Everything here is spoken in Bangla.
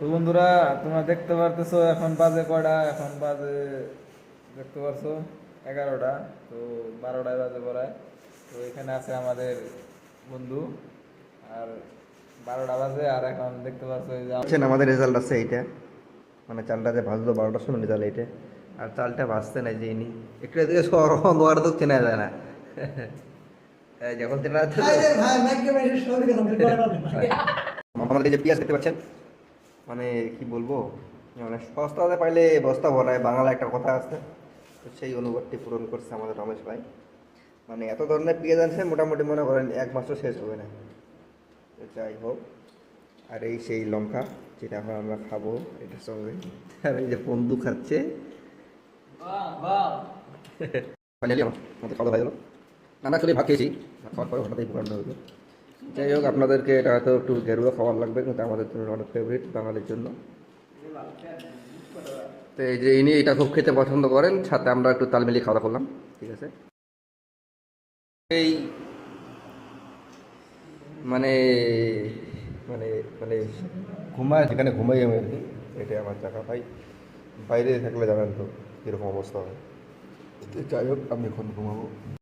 তো বন্ধুরা, তোমরা দেখতে পারতেছো এখন বাজে কয়টা? এখন বাজে দেখতে পারছো 11টা। তো 12টায় বাজে পড়ায়। তো এখানে আছে আমাদের বন্ধু। আর 12টা বাজে, আর এখন দেখতে পাচ্ছ এই যে বুঝছেন আমাদের রেজাল্ট আছে এইটা, মানে চালটা যে ভাজলো 12টার সময় রেজাল্ট এইটা। আর চালটা ভাজতে নাই যে ইনি একটু এদিকে সর তো চেনা যায় না। যখন চেনা যাচ্ছে আমাদের এই যে পেঁয়াজ দেখতে পাচ্ছেন, মানে কি বলবো, মানে সস্তাতে পাইলে বস্তা ভরায় বাংলা একটা কথা আছে। তো সেই অনুবাদটি পূরণ করছে আমাদের রমেশ ভাই। মানে এত ধরনের পেঁয়াজ আনছে মোটামুটি মনে করেন এক মাসও শেষ হবে না। তো যাই হোক, আর এই সেই লঙ্কা যেটা এখন আমরা খাবো এটার সঙ্গে। আর এই যে বন্ধু খাচ্ছে। ফাইনালি আমাদের খাওয়া হয়ে গেল। নানা আসলে ভাত খেয়েছি, খাওয়ার পরে হঠাৎ এই প্রোগ্রামটা হলো। যাই হোক, আপনাদেরকে এটা হয়তো একটু গেরুয়া খাবার লাগবে, কিন্তু আমাদের জন্য অনেক ফেভারিট বাঙালির জন্য। তো এই যে ইনি এটা খুব খেতে পছন্দ করেন, সাথে আমরা একটু তাল মিলিয়ে খাওয়া করলাম। ঠিক আছে, এই মানে মানে মানে ঘুমায় যেখানে ঘুমাই আমি আর কি, এটাই আমার জায়গা ভাই। বাইরে থাকলে জানেন তো কীরকম অবস্থা হয়। তো যাই হোক, আমি এখন ঘুমাবো।